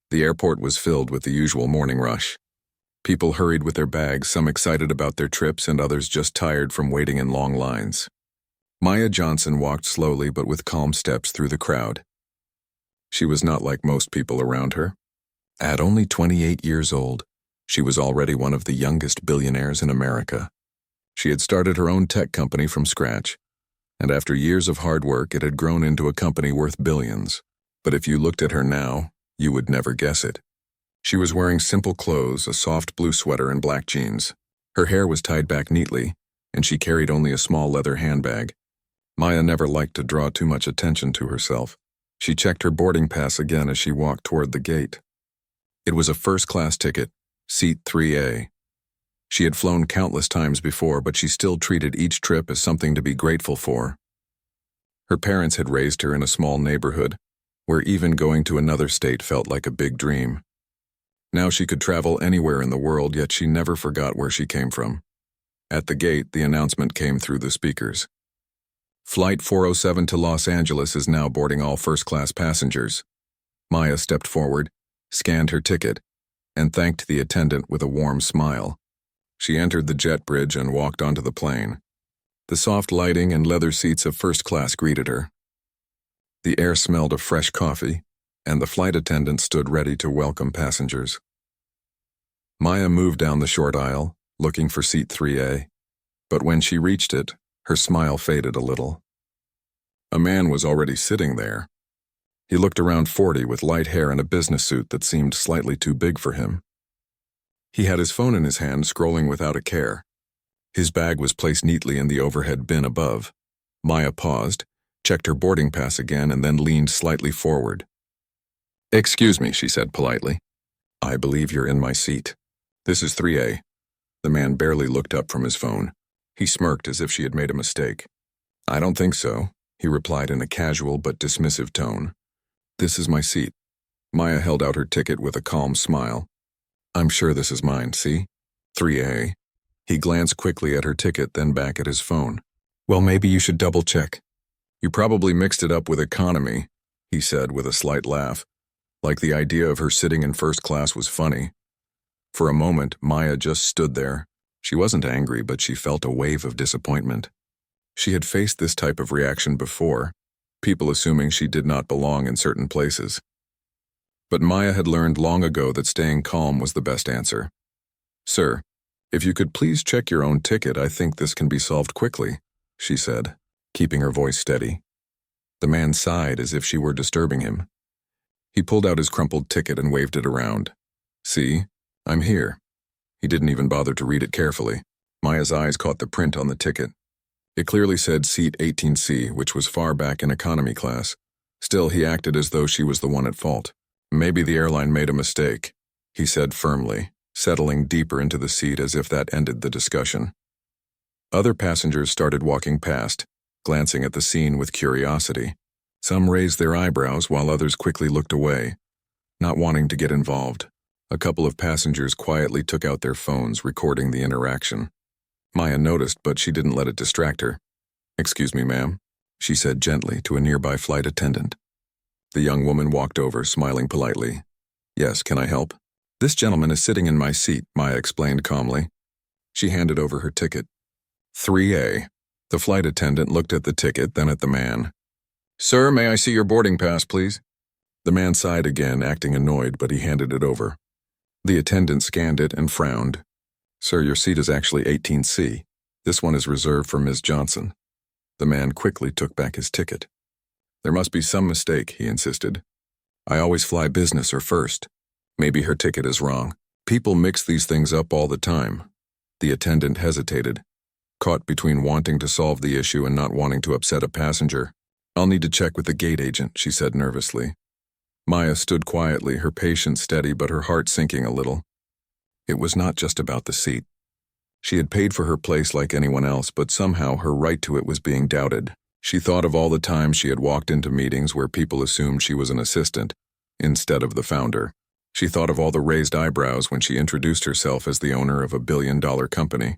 The airport was filled with the usual morning rush. People hurried with their bags, some excited about their trips and others just tired from waiting in long lines. Maya Johnson walked slowly but with calm steps through the crowd. She was not like most people around her. At only 28 years old, she was already one of the youngest billionaires in America. She had started her own tech company from scratch, and after years of hard work, it had grown into a company worth billions. But if you looked at her now, you would never guess it. She was wearing simple clothes, a soft blue sweater and black jeans. Her hair was tied back neatly, and she carried only a small leather handbag. Maya never liked to draw too much attention to herself. She checked her boarding pass again as she walked toward the gate. It was a first-class ticket, seat 3A. She had flown countless times before, but she still treated each trip as something to be grateful for. Her parents had raised her in a small neighborhood, where even going to another state felt like a big dream. Now she could travel anywhere in the world, yet she never forgot where she came from. At the gate, the announcement came through the speakers. Flight 407 to Los Angeles is now boarding all first-class passengers. Maya stepped forward, scanned her ticket, and thanked the attendant with a warm smile. She entered the jet bridge and walked onto the plane. The soft lighting and leather seats of first class greeted her. The air smelled of fresh coffee, and the flight attendant stood ready to welcome passengers. Maya moved down the short aisle, looking for seat 3A, but when she reached it, her smile faded a little. A man was already sitting there. He looked around 40 with light hair and a business suit that seemed slightly too big for him. He had his phone in his hand, scrolling without a care. His bag was placed neatly in the overhead bin above. Maya paused, checked her boarding pass again, and then leaned slightly forward. "Excuse me," she said politely. "I believe you're in my seat. This is 3A. The man barely looked up from his phone. He smirked as if she had made a mistake. "I don't think so," he replied in a casual but dismissive tone. "This is my seat." Maya held out her ticket with a calm smile. "I'm sure this is mine, see? 3A. He glanced quickly at her ticket, then back at his phone. "Well, maybe you should double-check. You probably mixed it up with economy," he said with a slight laugh, like the idea of her sitting in first class was funny. For a moment, Maya just stood there. She wasn't angry, but she felt a wave of disappointment. She had faced this type of reaction before, people assuming she did not belong in certain places. But Maya had learned long ago that staying calm was the best answer. "Sir, if you could please check your own ticket, I think this can be solved quickly," she said, keeping her voice steady. The man sighed as if she were disturbing him. He pulled out his crumpled ticket and waved it around. "See, I'm here." He didn't even bother to read it carefully. Maya's eyes caught the print on the ticket. It clearly said seat 18C, which was far back in economy class. Still, he acted as though she was the one at fault. "Maybe the airline made a mistake," he said firmly, settling deeper into the seat as if that ended the discussion. Other passengers started walking past, glancing at the scene with curiosity. Some raised their eyebrows while others quickly looked away, not wanting to get involved. A couple of passengers quietly took out their phones, recording the interaction. Maya noticed, but she didn't let it distract her. "Excuse me, ma'am," she said gently to a nearby flight attendant. The young woman walked over, smiling politely. "Yes, can I help?" "This gentleman is sitting in my seat," Maya explained calmly. She handed over her ticket. 3A. The flight attendant looked at the ticket, then at the man. "Sir, may I see your boarding pass, please?" The man sighed again, acting annoyed, but he handed it over. The attendant scanned it and frowned. "Sir, your seat is actually 18C. This one is reserved for Ms. Johnson." The man quickly took back his ticket. "There must be some mistake," he insisted. "I always fly business or first. Maybe her ticket is wrong. People mix these things up all the time." The attendant hesitated, caught between wanting to solve the issue and not wanting to upset a passenger. "I'll need to check with the gate agent," she said nervously. Maya stood quietly, her patience steady but her heart sinking a little. It was not just about the seat. She had paid for her place like anyone else, but somehow her right to it was being doubted. She thought of all the times she had walked into meetings where people assumed she was an assistant, instead of the founder. She thought of all the raised eyebrows when she introduced herself as the owner of a billion-dollar company.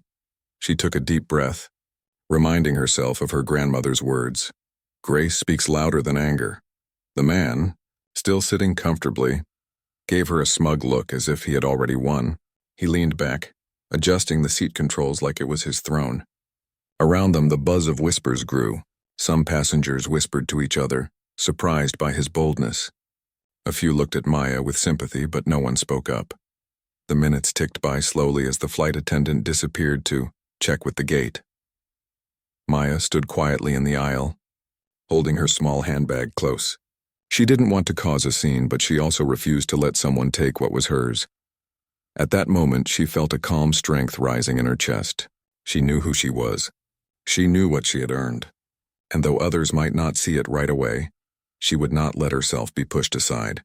She took a deep breath, reminding herself of her grandmother's words. Grace speaks louder than anger. The man, still sitting comfortably, gave her a smug look as if he had already won. He leaned back, adjusting the seat controls like it was his throne. Around them, the buzz of whispers grew. Some passengers whispered to each other, surprised by his boldness. A few looked at Maya with sympathy, but no one spoke up. The minutes ticked by slowly as the flight attendant disappeared to check with the gate. Maya stood quietly in the aisle, holding her small handbag close. She didn't want to cause a scene, but she also refused to let someone take what was hers. At that moment, she felt a calm strength rising in her chest. She knew who she was. She knew what she had earned. And though others might not see it right away, she would not let herself be pushed aside.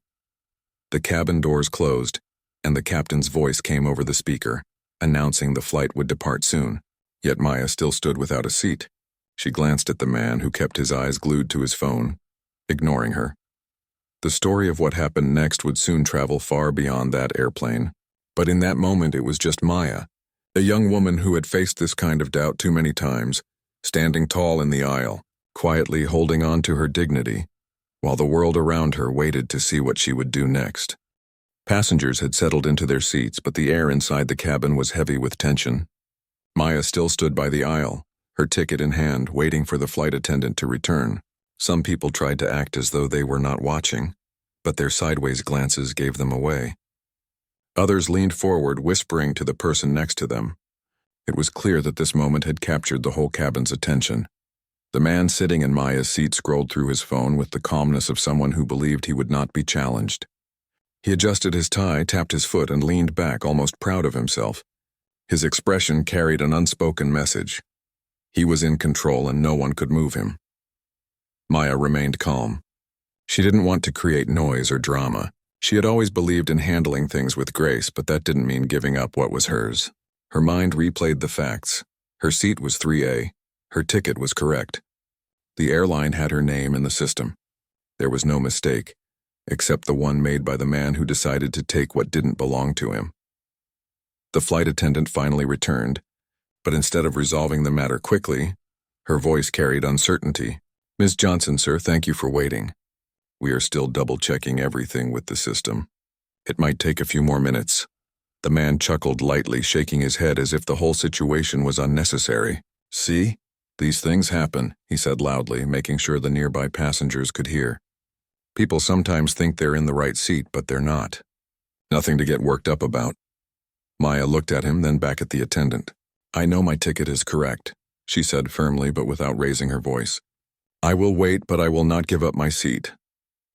The cabin doors closed, and the captain's voice came over the speaker, announcing the flight would depart soon. Yet Maya still stood without a seat. She glanced at the man who kept his eyes glued to his phone, ignoring her. The story of what happened next would soon travel far beyond that airplane. But in that moment it was just Maya, a young woman who had faced this kind of doubt too many times, standing tall in the aisle, quietly holding on to her dignity, while the world around her waited to see what she would do next. Passengers had settled into their seats, but the air inside the cabin was heavy with tension. Maya still stood by the aisle, her ticket in hand, waiting for the flight attendant to return. Some people tried to act as though they were not watching, but their sideways glances gave them away. Others leaned forward, whispering to the person next to them. It was clear that this moment had captured the whole cabin's attention. The man sitting in Maya's seat scrolled through his phone with the calmness of someone who believed he would not be challenged. He adjusted his tie, tapped his foot, and leaned back, almost proud of himself. His expression carried an unspoken message. He was in control and no one could move him. Maya remained calm. She didn't want to create noise or drama. She had always believed in handling things with grace, but that didn't mean giving up what was hers. Her mind replayed the facts. Her seat was 3A. Her ticket was correct. The airline had her name in the system. There was no mistake, except the one made by the man who decided to take what didn't belong to him. The flight attendant finally returned, but instead of resolving the matter quickly, her voice carried uncertainty. "Ms. Johnson, sir, thank you for waiting. We are still double-checking everything with the system. It might take a few more minutes." The man chuckled lightly, shaking his head as if the whole situation was unnecessary. "See? These things happen," he said loudly, making sure the nearby passengers could hear. "People sometimes think they're in the right seat, but they're not. Nothing to get worked up about." Maya looked at him, then back at the attendant. "I know my ticket is correct," she said firmly but without raising her voice. "I will wait, but I will not give up my seat."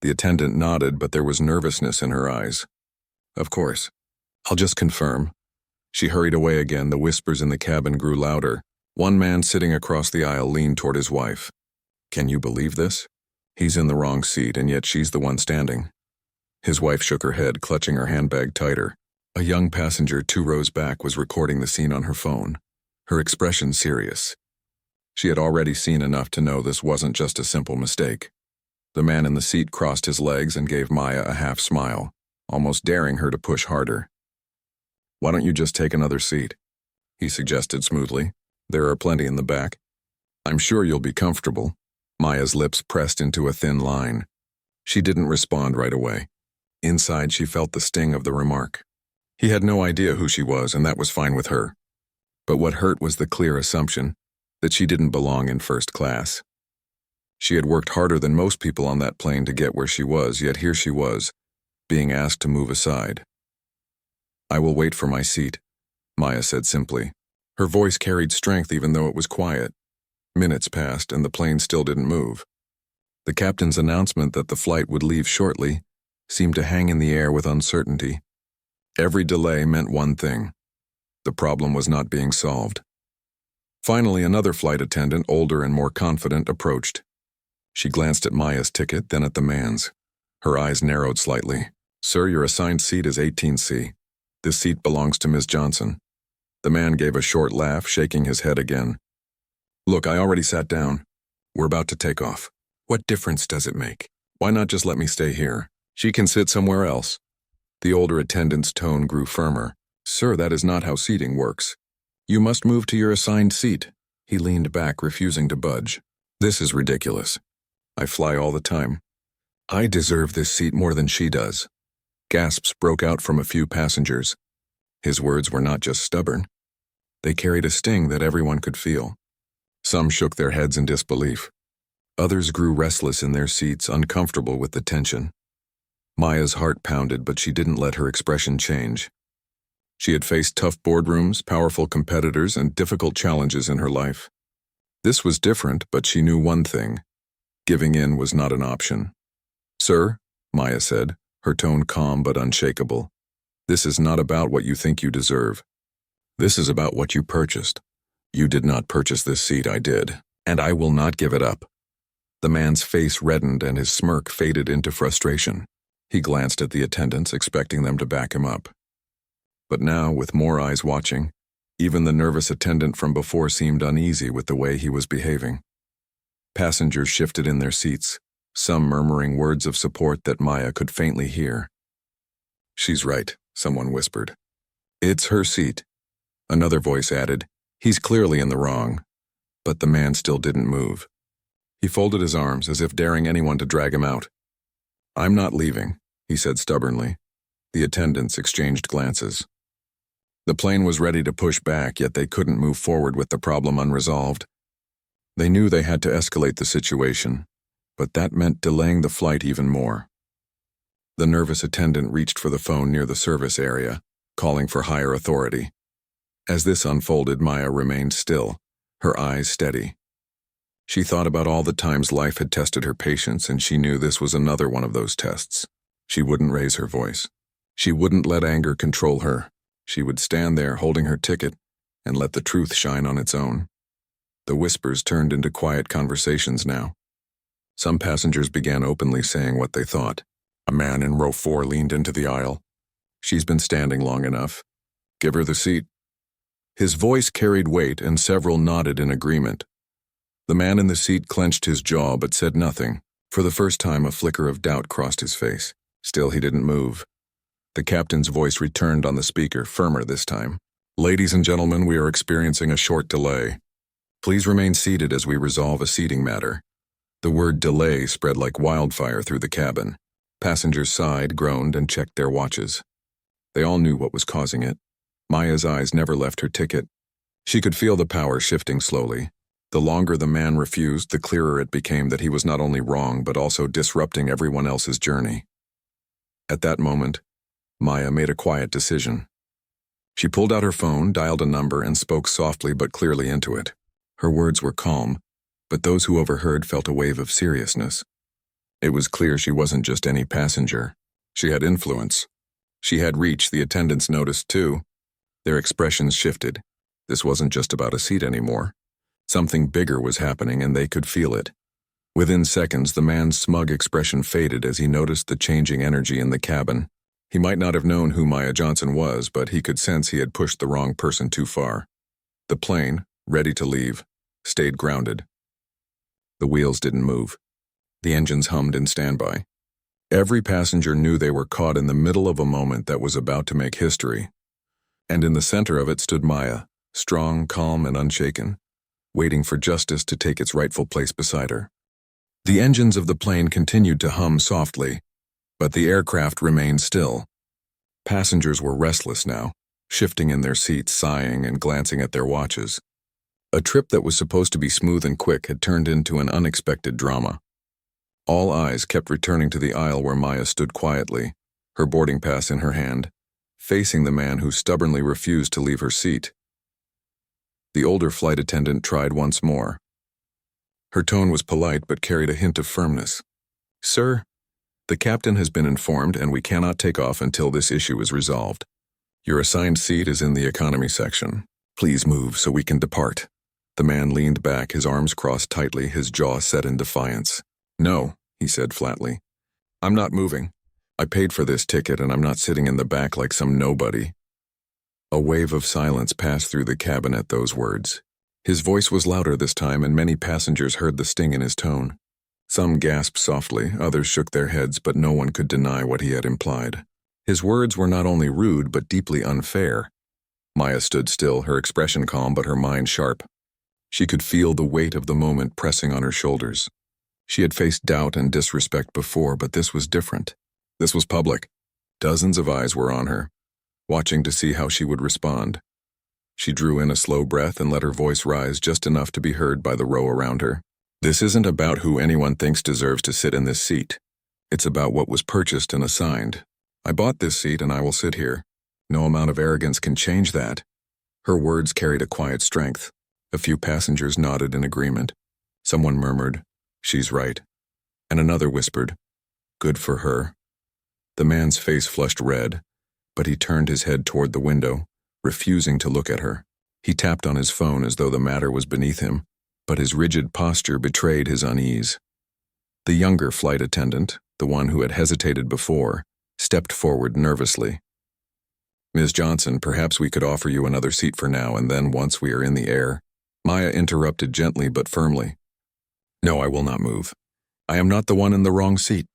The attendant nodded, but there was nervousness in her eyes. "Of course. I'll just confirm." She hurried away again. The whispers in the cabin grew louder. One man sitting across the aisle leaned toward his wife. "Can you believe this? He's in the wrong seat, and yet she's the one standing." His wife shook her head, clutching her handbag tighter. A young passenger 2 rows back was recording the scene on her phone, her expression serious. She had already seen enough to know this wasn't just a simple mistake. The man in the seat crossed his legs and gave Maya a half smile, almost daring her to push harder. "Why don't you just take another seat?" he suggested smoothly. "There are plenty in the back. I'm sure you'll be comfortable." Maya's lips pressed into a thin line. She didn't respond right away. Inside, she felt the sting of the remark. He had no idea who she was, and that was fine with her. But what hurt was the clear assumption that she didn't belong in first class. She had worked harder than most people on that plane to get where she was, yet here she was, being asked to move aside. "I will wait for my seat," Maya said simply. Her voice carried strength even though it was quiet. Minutes passed and the plane still didn't move. The captain's announcement that the flight would leave shortly seemed to hang in the air with uncertainty. Every delay meant one thing: the problem was not being solved. Finally, another flight attendant, older and more confident, approached. She glanced at Maya's ticket, then at the man's. Her eyes narrowed slightly. "Sir, your assigned seat is 18C. This seat belongs to Ms. Johnson." The man gave a short laugh, shaking his head again. "Look, I already sat down. We're about to take off. What difference does it make? Why not just let me stay here? She can sit somewhere else." The older attendant's tone grew firmer. "Sir, that is not how seating works. You must move to your assigned seat." He leaned back, refusing to budge. "This is ridiculous. I fly all the time. I deserve this seat more than she does." Gasps broke out from a few passengers. His words were not just stubborn. They carried a sting that everyone could feel. Some shook their heads in disbelief. Others grew restless in their seats, uncomfortable with the tension. Maya's heart pounded, but she didn't let her expression change. She had faced tough boardrooms, powerful competitors, and difficult challenges in her life. This was different, but she knew one thing. Giving in was not an option. "Sir," Maya said, her tone calm but unshakable, "this is not about what you think you deserve. This is about what you purchased. You did not purchase this seat, I did, and I will not give it up." The man's face reddened and his smirk faded into frustration. He glanced at the attendants, expecting them to back him up. But now, with more eyes watching, even the nervous attendant from before seemed uneasy with the way he was behaving. Passengers shifted in their seats, some murmuring words of support that Maya could faintly hear. "She's right," someone whispered. "It's her seat." Another voice added, "He's clearly in the wrong." But the man still didn't move. He folded his arms as if daring anyone to drag him out. "I'm not leaving," he said stubbornly. The attendants exchanged glances. The plane was ready to push back, yet they couldn't move forward with the problem unresolved. They knew they had to escalate the situation, but that meant delaying the flight even more. The nervous attendant reached for the phone near the service area, calling for higher authority. As this unfolded, Maya remained still, her eyes steady. She thought about all the times life had tested her patience, and she knew this was another one of those tests. She wouldn't raise her voice. She wouldn't let anger control her. She would stand there holding her ticket and let the truth shine on its own. The whispers turned into quiet conversations now. Some passengers began openly saying what they thought. A man in row 4 leaned into the aisle. "She's been standing long enough. Give her the seat." His voice carried weight, and several nodded in agreement. The man in the seat clenched his jaw but said nothing. For the first time, a flicker of doubt crossed his face. Still, he didn't move. The captain's voice returned on the speaker, firmer this time. "Ladies and gentlemen, we are experiencing a short delay. Please remain seated as we resolve a seating matter." The word delay spread like wildfire through the cabin. Passengers sighed, groaned, and checked their watches. They all knew what was causing it. Maya's eyes never left her ticket. She could feel the power shifting slowly. The longer the man refused, the clearer it became that he was not only wrong but also disrupting everyone else's journey. At that moment, Maya made a quiet decision. She pulled out her phone, dialed a number, and spoke softly but clearly into it. Her words were calm, but those who overheard felt a wave of seriousness. It was clear she wasn't just any passenger. She had influence. She had reach. The attendants noticed too. Their expressions shifted. This wasn't just about a seat anymore. Something bigger was happening, and they could feel it. Within seconds, the man's smug expression faded as he noticed the changing energy in the cabin. He might not have known who Maya Johnson was, but he could sense he had pushed the wrong person too far. The plane, ready to leave, stayed grounded. The wheels didn't move. The engines hummed in standby. Every passenger knew they were caught in the middle of a moment that was about to make history. And in the center of it stood Maya, strong, calm, and unshaken, waiting for justice to take its rightful place beside her. The engines of the plane continued to hum softly, but the aircraft remained still. Passengers were restless now, shifting in their seats, sighing, and glancing at their watches. A trip that was supposed to be smooth and quick had turned into an unexpected drama. All eyes kept returning to the aisle where Maya stood quietly, her boarding pass in her hand, facing the man who stubbornly refused to leave her seat. The older flight attendant tried once more. Her tone was polite but carried a hint of firmness. "Sir, the captain has been informed and we cannot take off until this issue is resolved. Your assigned seat is in the economy section. Please move so we can depart." The man leaned back, his arms crossed tightly, his jaw set in defiance. "No," he said flatly. "I'm not moving. I paid for this ticket and I'm not sitting in the back like some nobody." A wave of silence passed through the cabin at those words. His voice was louder this time, and many passengers heard the sting in his tone. Some gasped softly, others shook their heads, but no one could deny what he had implied. His words were not only rude but deeply unfair. Maya stood still, her expression calm but her mind sharp. She could feel the weight of the moment pressing on her shoulders. She had faced doubt and disrespect before, but this was different. This was public. Dozens of eyes were on her, watching to see how she would respond. She drew in a slow breath and let her voice rise just enough to be heard by the row around her. This isn't about who anyone thinks deserves to sit in this seat. It's about what was purchased and assigned. I bought this seat and I will sit here. No amount of arrogance can change that. Her words carried a quiet strength. A few passengers nodded in agreement. Someone murmured, "She's right." And another whispered, "Good for her." The man's face flushed red, but he turned his head toward the window, refusing to look at her. He tapped on his phone as though the matter was beneath him, but his rigid posture betrayed his unease. The younger flight attendant, the one who had hesitated before, stepped forward nervously. "Ms. Johnson, perhaps we could offer you another seat for now, and then once we are in the air." Maya interrupted gently but firmly. "No, I will not move. I am not the one in the wrong seat."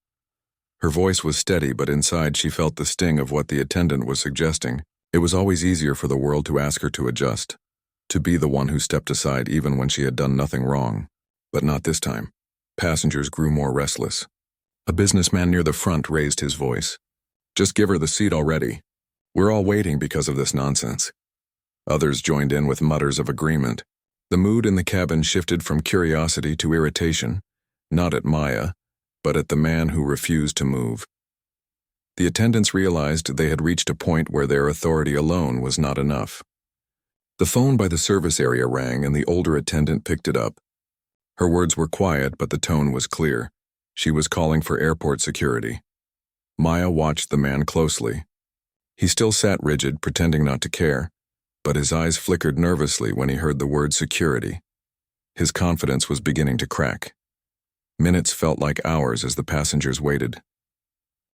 Her voice was steady, but inside she felt the sting of what the attendant was suggesting. It was always easier for the world to ask her to adjust, to be the one who stepped aside even when she had done nothing wrong. But not this time. Passengers grew more restless. A businessman near the front raised his voice. "Just give her the seat already. We're all waiting because of this nonsense." Others joined in with mutters of agreement. The mood in the cabin shifted from curiosity to irritation, not at Maya, but at the man who refused to move. The attendants realized they had reached a point where their authority alone was not enough. The phone by the service area rang and the older attendant picked it up. Her words were quiet, but the tone was clear. She was calling for airport security. Maya watched the man closely. He still sat rigid, pretending not to care, but his eyes flickered nervously when he heard the word security. His confidence was beginning to crack. Minutes felt like hours as the passengers waited.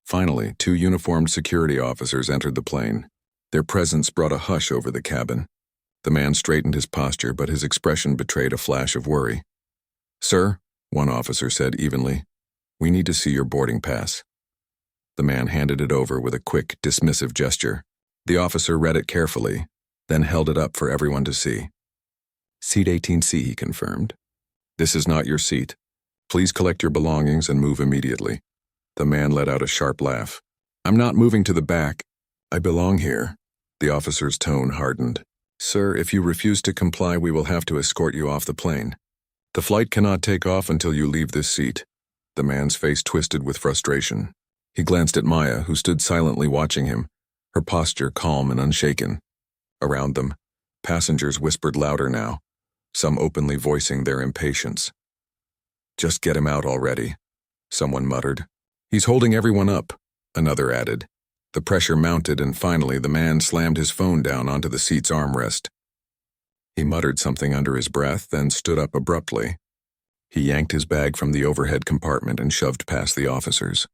Finally, 2 uniformed security officers entered the plane. Their presence brought a hush over the cabin. The man straightened his posture, but his expression betrayed a flash of worry. "Sir," one officer said evenly, "we need to see your boarding pass." The man handed it over with a quick, dismissive gesture. The officer read it carefully, then held it up for everyone to see. "Seat 18C, he confirmed. "This is not your seat. Please collect your belongings and move immediately." The man let out a sharp laugh. "I'm not moving to the back. I belong here." The officer's tone hardened. "Sir, if you refuse to comply, we will have to escort you off the plane. The flight cannot take off until you leave this seat." The man's face twisted with frustration. He glanced at Maya, who stood silently watching him, her posture calm and unshaken. Around them, passengers whispered louder now, some openly voicing their impatience. "Just get him out already," someone muttered. "He's holding everyone up," another added. The pressure mounted, and finally the man slammed his phone down onto the seat's armrest. He muttered something under his breath, then stood up abruptly. He yanked his bag from the overhead compartment and shoved past the officers.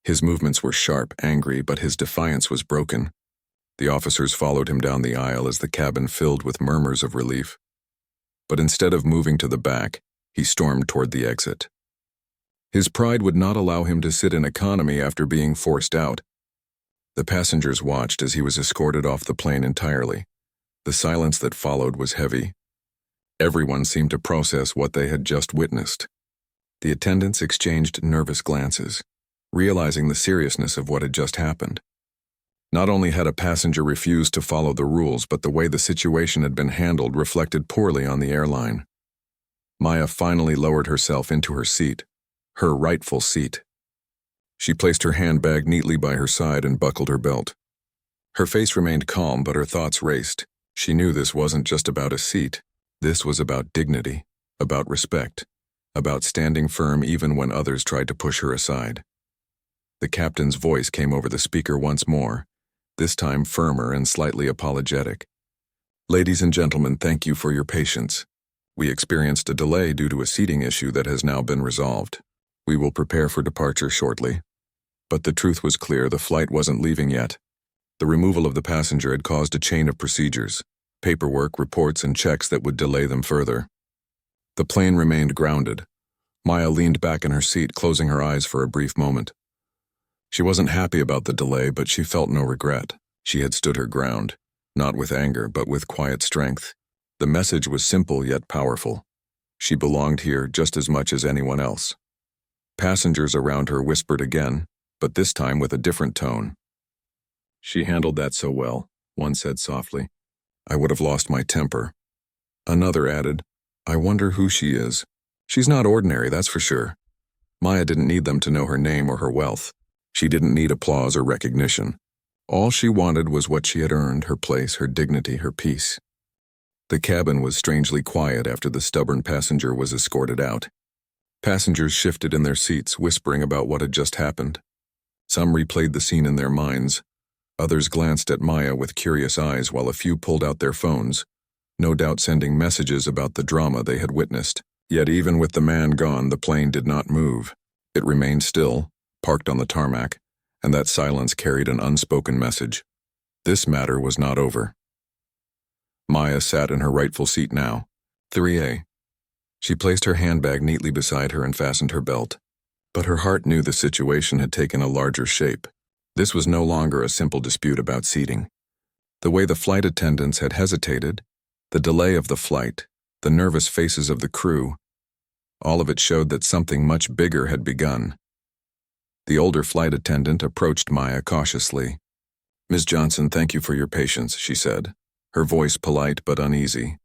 His movements were sharp, angry, but his defiance was broken. The officers followed him down the aisle as the cabin filled with murmurs of relief. But instead of moving to the back, he stormed toward the exit. His pride would not allow him to sit in economy after being forced out. The passengers watched as he was escorted off the plane entirely. The silence that followed was heavy. Everyone seemed to process what they had just witnessed. The attendants exchanged nervous glances, realizing the seriousness of what had just happened. Not only had a passenger refused to follow the rules, but the way the situation had been handled reflected poorly on the airline. Maya finally lowered herself into her seat, her rightful seat. She placed her handbag neatly by her side and buckled her belt. Her face remained calm, but her thoughts raced. She knew this wasn't just about a seat. This was about dignity, about respect, about standing firm even when others tried to push her aside. The captain's voice came over the speaker once more, this time firmer and slightly apologetic. "Ladies and gentlemen, thank you for your patience. We experienced a delay due to a seating issue that has now been resolved. We will prepare for departure shortly." But the truth was clear, the flight wasn't leaving yet. The removal of the passenger had caused a chain of procedures, paperwork, reports, and checks that would delay them further. The plane remained grounded. Maya leaned back in her seat, closing her eyes for a brief moment. She wasn't happy about the delay, but she felt no regret. She had stood her ground, not with anger, but with quiet strength. The message was simple yet powerful. She belonged here just as much as anyone else. Passengers around her whispered again, but this time with a different tone. She handled that so well, one said softly. I would have lost my temper. Another added, I wonder who she is. She's not ordinary, that's for sure. Maya didn't need them to know her name or her wealth. She didn't need applause or recognition. All she wanted was what she had earned, her place, her dignity, her peace. The cabin was strangely quiet after the stubborn passenger was escorted out. Passengers shifted in their seats, whispering about what had just happened. Some replayed the scene in their minds. Others glanced at Maya with curious eyes while a few pulled out their phones, no doubt sending messages about the drama they had witnessed. Yet even with the man gone, the plane did not move. It remained still, parked on the tarmac, and that silence carried an unspoken message. This matter was not over. Maya sat in her rightful seat now, 3A. She placed her handbag neatly beside her and fastened her belt. But her heart knew the situation had taken a larger shape. This was no longer a simple dispute about seating. The way the flight attendants had hesitated, the delay of the flight, the nervous faces of the crew, all of it showed that something much bigger had begun. The older flight attendant approached Maya cautiously. Ms. Johnson, thank you for your patience, she said, her voice polite but uneasy.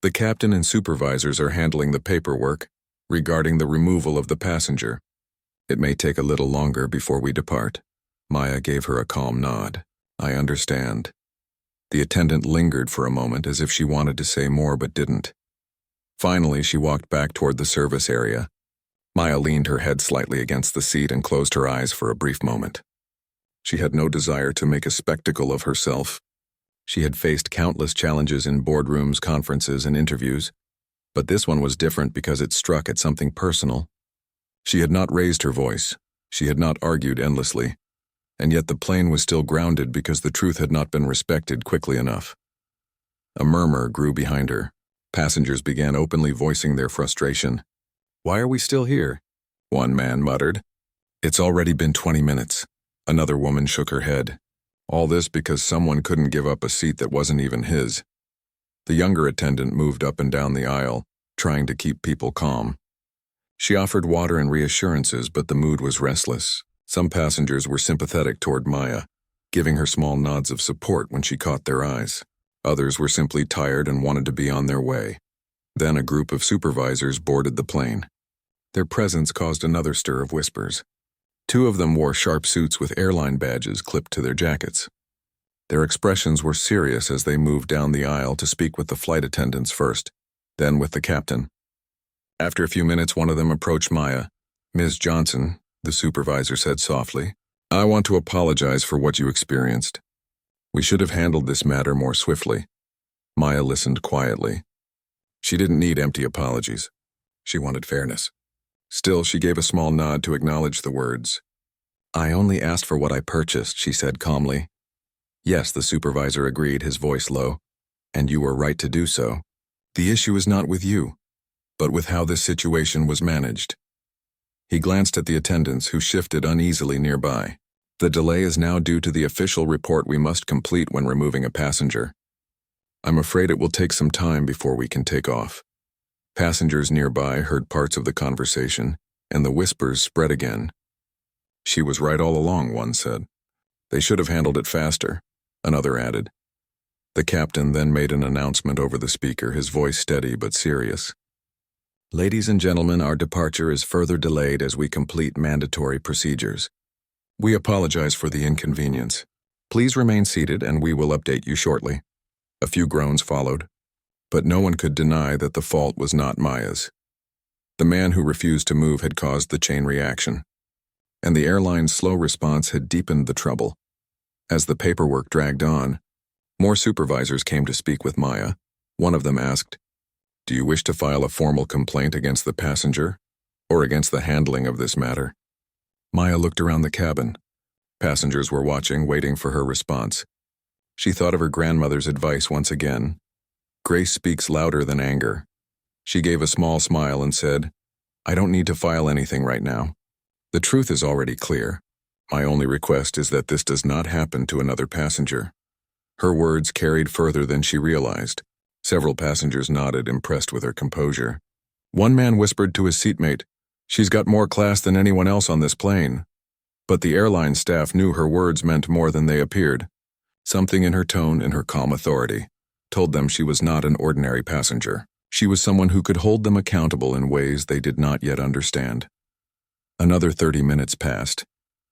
The captain and supervisors are handling the paperwork regarding the removal of the passenger. It may take a little longer before we depart. Maya gave her a calm nod. I understand. The attendant lingered for a moment as if she wanted to say more but didn't. Finally, she walked back toward the service area. Maya leaned her head slightly against the seat and closed her eyes for a brief moment. She had no desire to make a spectacle of herself. She had faced countless challenges in boardrooms, conferences, and interviews, but this one was different because it struck at something personal. She had not raised her voice. She had not argued endlessly. And yet the plane was still grounded because the truth had not been respected quickly enough. A murmur grew behind her. Passengers began openly voicing their frustration. Why are we still here? One man muttered. It's already been 20 minutes. Another woman shook her head. All this because someone couldn't give up a seat that wasn't even his. The younger attendant moved up and down the aisle, trying to keep people calm. She offered water and reassurances, but the mood was restless. Some passengers were sympathetic toward Maya, giving her small nods of support when she caught their eyes. Others were simply tired and wanted to be on their way. Then a group of supervisors boarded the plane. Their presence caused another stir of whispers. Two of them wore sharp suits with airline badges clipped to their jackets. Their expressions were serious as they moved down the aisle to speak with the flight attendants first, then with the captain. After a few minutes, one of them approached Maya. Ms. Johnson, the supervisor said softly, I want to apologize for what you experienced. We should have handled this matter more swiftly. Maya listened quietly. She didn't need empty apologies. She wanted fairness. Still, she gave a small nod to acknowledge the words. I only asked for what I purchased, she said calmly. Yes, the supervisor agreed, his voice low. And you were right to do so. The issue is not with you, but with how this situation was managed. He glanced at the attendants, who shifted uneasily nearby. The delay is now due to the official report we must complete when removing a passenger. I'm afraid it will take some time before we can take off. Passengers nearby heard parts of the conversation, and the whispers spread again. She was right all along, one said. They should have handled it faster, another added. The captain then made an announcement over the speaker, his voice steady but serious. Ladies and gentlemen, our departure is further delayed as we complete mandatory procedures. We apologize for the inconvenience. Please remain seated and we will update you shortly. A few groans followed, but no one could deny that the fault was not Maya's. The man who refused to move had caused the chain reaction, and the airline's slow response had deepened the trouble. As the paperwork dragged on, more supervisors came to speak with Maya. One of them asked, Do you wish to file a formal complaint against the passenger or against the handling of this matter? Maya looked around the cabin. Passengers were watching, waiting for her response. She thought of her grandmother's advice once again. Grace speaks louder than anger. She gave a small smile and said, I don't need to file anything right now. The truth is already clear. My only request is that this does not happen to another passenger. Her words carried further than she realized. Several passengers nodded, impressed with her composure. One man whispered to his seatmate, She's got more class than anyone else on this plane. But the airline staff knew her words meant more than they appeared. Something in her tone and her calm authority told them she was not an ordinary passenger. She was someone who could hold them accountable in ways they did not yet understand. Another 30 minutes passed,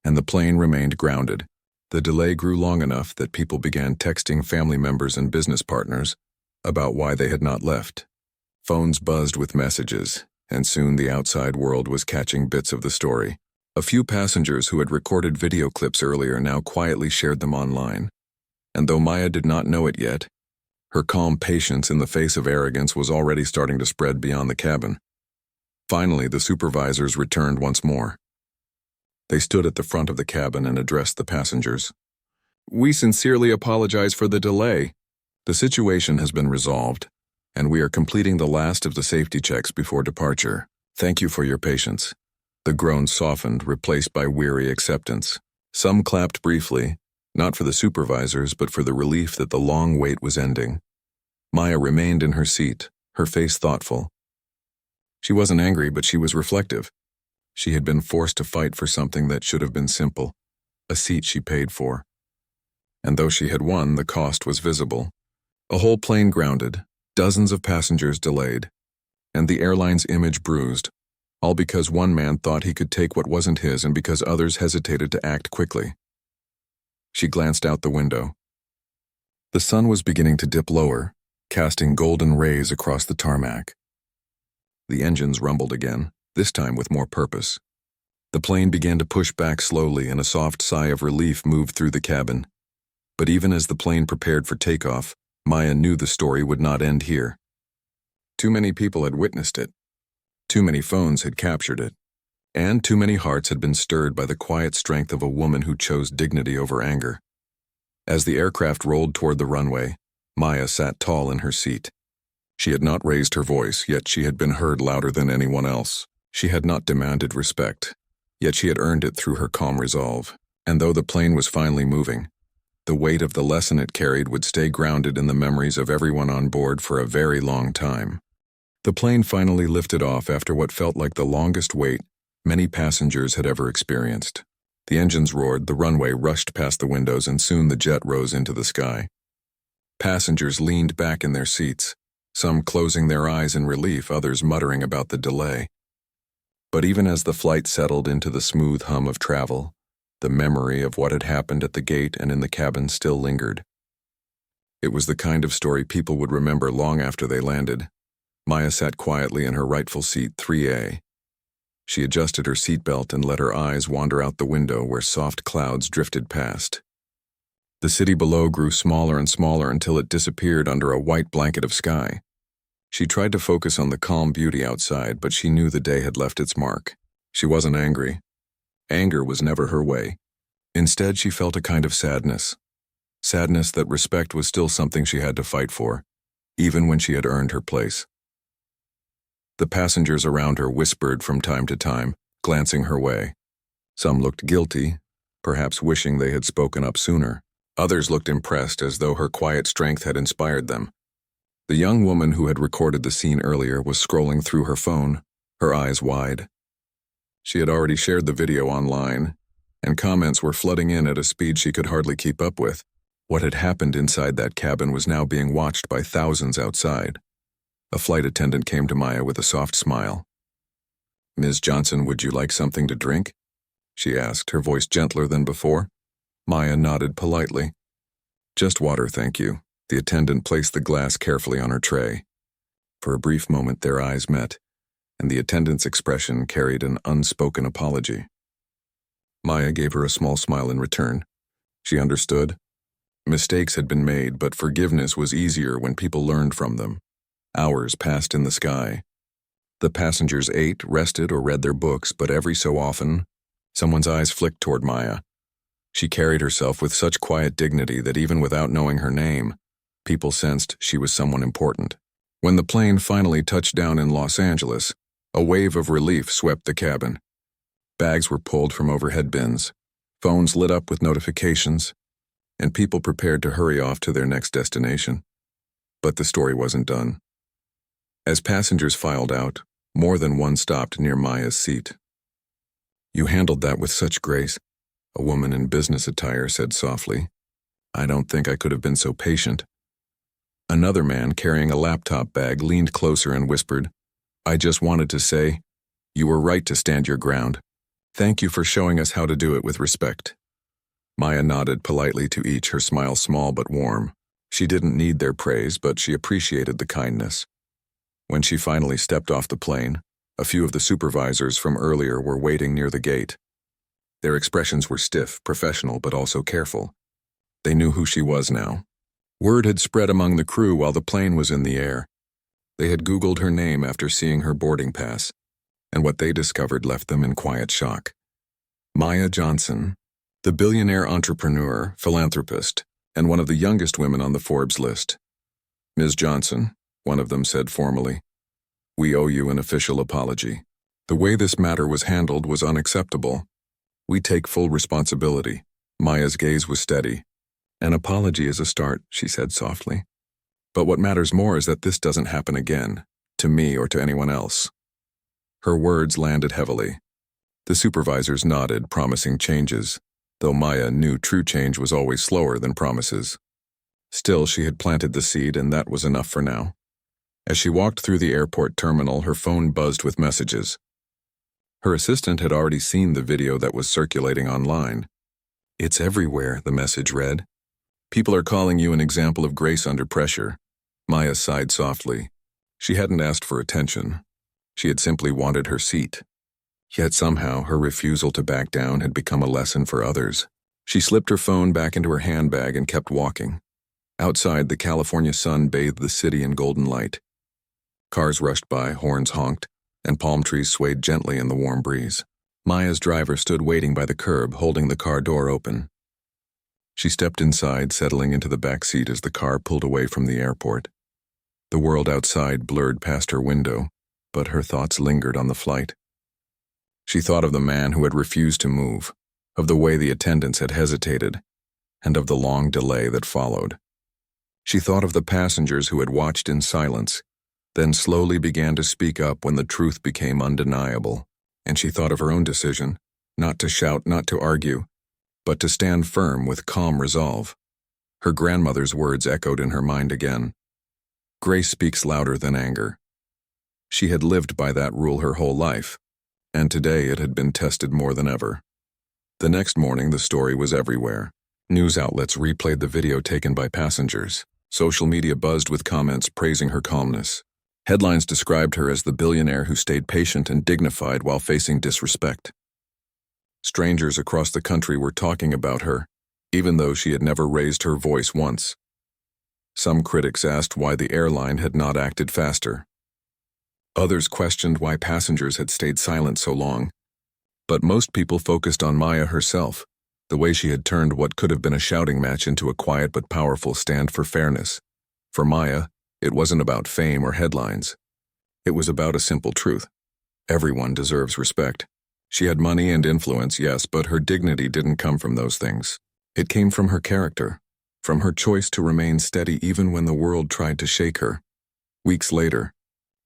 and the plane remained grounded. The delay grew long enough that people began texting family members and business partners about why they had not left. Phones buzzed with messages, and soon the outside world was catching bits of the story. A few passengers who had recorded video clips earlier now quietly shared them online. And though Maya did not know it yet, her calm patience in the face of arrogance was already starting to spread beyond the cabin. Finally, the supervisors returned once more. They stood at the front of the cabin and addressed the passengers. "We sincerely apologize for the delay. The situation has been resolved, and we are completing the last of the safety checks before departure. Thank you for your patience." The groans softened, replaced by weary acceptance. Some clapped briefly, not for the supervisors, but for the relief that the long wait was ending. Maya remained in her seat, her face thoughtful. She wasn't angry, but she was reflective. She had been forced to fight for something that should have been simple, a seat she paid for. And though she had won, the cost was visible. A whole plane grounded, dozens of passengers delayed, and the airline's image bruised, all because one man thought he could take what wasn't his and because others hesitated to act quickly. She glanced out the window. The sun was beginning to dip lower, casting golden rays across the tarmac. The engines rumbled again, this time with more purpose. The plane began to push back slowly, and a soft sigh of relief moved through the cabin. But even as the plane prepared for takeoff, Maya knew the story would not end here. Too many people had witnessed it. Too many phones had captured it. And too many hearts had been stirred by the quiet strength of a woman who chose dignity over anger. As the aircraft rolled toward the runway, Maya sat tall in her seat. She had not raised her voice, yet she had been heard louder than anyone else. She had not demanded respect, yet she had earned it through her calm resolve. And though the plane was finally moving, the weight of the lesson it carried would stay grounded in the memories of everyone on board for a very long time. The plane finally lifted off after what felt like the longest wait many passengers had ever experienced. The engines roared, the runway rushed past the windows, and soon the jet rose into the sky. Passengers leaned back in their seats, some closing their eyes in relief, others muttering about the delay. But even as the flight settled into the smooth hum of travel, the memory of what had happened at the gate and in the cabin still lingered. It was the kind of story people would remember long after they landed. Maya sat quietly in her rightful seat, 3A. She adjusted her seatbelt and let her eyes wander out the window where soft clouds drifted past. The city below grew smaller and smaller until it disappeared under a white blanket of sky. She tried to focus on the calm beauty outside, but she knew the day had left its mark. She wasn't angry. Anger was never her way. Instead, she felt a kind of sadness. Sadness that respect was still something she had to fight for, even when she had earned her place. The passengers around her whispered from time to time, glancing her way. Some looked guilty, perhaps wishing they had spoken up sooner. Others looked impressed, as though her quiet strength had inspired them. The young woman who had recorded the scene earlier was scrolling through her phone, her eyes wide. She had already shared the video online, and comments were flooding in at a speed she could hardly keep up with. What had happened inside that cabin was now being watched by thousands outside. A flight attendant came to Maya with a soft smile. "Ms. Johnson, would you like something to drink?" she asked, her voice gentler than before. Maya nodded politely. "Just water, thank you." The attendant placed the glass carefully on her tray. For a brief moment their eyes met, and the attendant's expression carried an unspoken apology. Maya gave her a small smile in return. She understood. Mistakes had been made, but forgiveness was easier when people learned from them. Hours passed in the sky. The passengers ate, rested, or read their books, but every so often, someone's eyes flicked toward Maya. She carried herself with such quiet dignity that even without knowing her name, people sensed she was someone important. When the plane finally touched down in Los Angeles, a wave of relief swept the cabin. Bags were pulled from overhead bins, phones lit up with notifications, and people prepared to hurry off to their next destination. But the story wasn't done. As passengers filed out, more than one stopped near Maya's seat. "You handled that with such grace," a woman in business attire said softly. I don't think I could have been so patient. Another man carrying a laptop bag leaned closer and whispered, I just wanted to say, you were right to stand your ground. Thank you for showing us how to do it with respect. Maya nodded politely to each, her smile small but warm. She didn't need their praise, but she appreciated the kindness. When she finally stepped off the plane, a few of the supervisors from earlier were waiting near the gate. Their expressions were stiff, professional, but also careful. They knew who she was now. Word had spread among the crew while the plane was in the air. They had Googled her name after seeing her boarding pass, and what they discovered left them in quiet shock. Maya Johnson, the billionaire entrepreneur, philanthropist, and one of the youngest women on the Forbes list. Ms. Johnson, one of them said formally, we owe you an official apology. The way this matter was handled was unacceptable. We take full responsibility. Maya's gaze was steady. An apology is a start, she said softly. But what matters more is that this doesn't happen again, to me or to anyone else. Her words landed heavily. The supervisors nodded, promising changes, though Maya knew true change was always slower than promises. Still, she had planted the seed, and that was enough for now. As she walked through the airport terminal, her phone buzzed with messages. Her assistant had already seen the video that was circulating online. It's everywhere, the message read. People are calling you an example of grace under pressure. Maya sighed softly. She hadn't asked for attention. She had simply wanted her seat. Yet somehow her refusal to back down had become a lesson for others. She slipped her phone back into her handbag and kept walking. Outside, the California sun bathed the city in golden light. Cars rushed by, horns honked, and palm trees swayed gently in the warm breeze. Maya's driver stood waiting by the curb, holding the car door open. She stepped inside, settling into the back seat as the car pulled away from the airport. The world outside blurred past her window, but her thoughts lingered on the flight. She thought of the man who had refused to move, of the way the attendants had hesitated, and of the long delay that followed. She thought of the passengers who had watched in silence, then slowly began to speak up when the truth became undeniable, and she thought of her own decision, not to shout, not to argue, but to stand firm with calm resolve. Her grandmother's words echoed in her mind again. Grace speaks louder than anger. She had lived by that rule her whole life, and today it had been tested more than ever. The next morning, the story was everywhere. News outlets replayed the video taken by passengers. Social media buzzed with comments praising her calmness. Headlines described her as the billionaire who stayed patient and dignified while facing disrespect. Strangers across the country were talking about her, even though she had never raised her voice once. Some critics asked why the airline had not acted faster. Others questioned why passengers had stayed silent so long. But most people focused on Maya herself, the way she had turned what could have been a shouting match into a quiet but powerful stand for fairness. For Maya, it wasn't about fame or headlines. It was about a simple truth. Everyone deserves respect. She had money and influence, yes, but her dignity didn't come from those things. It came from her character, from her choice to remain steady even when the world tried to shake her. Weeks later,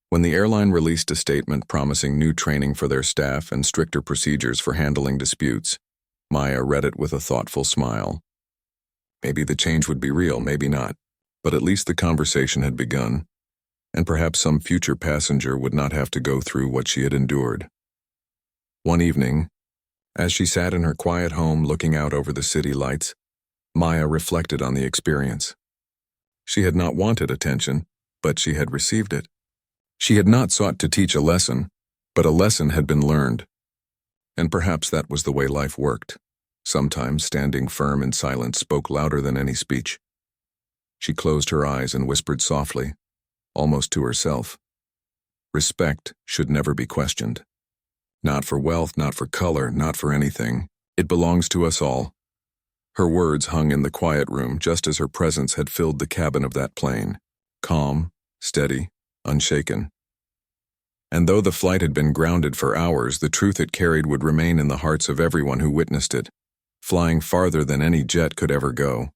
when the airline released a statement promising new training for their staff and stricter procedures for handling disputes, Maya read it with a thoughtful smile. Maybe the change would be real, maybe not, but at least the conversation had begun, and perhaps some future passenger would not have to go through what she had endured. One evening, as she sat in her quiet home looking out over the city lights, Maya reflected on the experience. She had not wanted attention, but she had received it. She had not sought to teach a lesson, but a lesson had been learned. And perhaps that was the way life worked. Sometimes standing firm in silence spoke louder than any speech. She closed her eyes and whispered softly, almost to herself, respect should never be questioned. Not for wealth, not for color, not for anything. It belongs to us all. Her words hung in the quiet room just as her presence had filled the cabin of that plane, calm, steady, unshaken. And though the flight had been grounded for hours, the truth it carried would remain in the hearts of everyone who witnessed it, flying farther than any jet could ever go.